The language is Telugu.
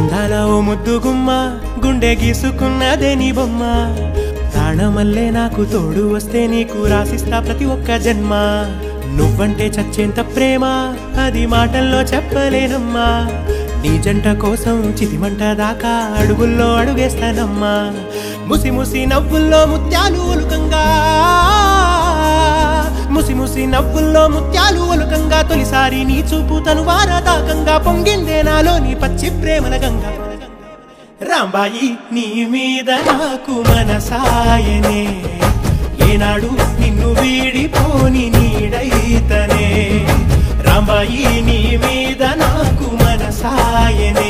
అందాల ఓ ముద్దు గుమ్మ గుండె గీసుకున్నదే నీ బొమ్మ ప్రాణమల్లే నాకు తోడు వస్తే నీకు రాసిస్తా ప్రతి ఒక్క జన్మ నువ్వంటే చచ్చేంత ప్రేమ అది మాటల్లో చెప్పలేనమ్మా నీ జంట కోసం చితిమంట దాకా అడుగుల్లో అడుగేస్తానమ్మా ముసి ముసి నవ్వుల్లో ముత్యాలు ఒలుకంగా ముసి ముసి నవ్వుల్లో ముత్యాలు ఒలుకంగా తొలిసారి నీ చూపు తను వారదాకంగా పొంగిందే నాలో నీ పచ్చి ప్రేమల గంగా రాంబాయి నీ మీద నాకు మనసాయనే ఏనాడు నిన్ను వీడిపోని నీడైతనే రాంబాయి నీ మీద నాకు మనసాయనే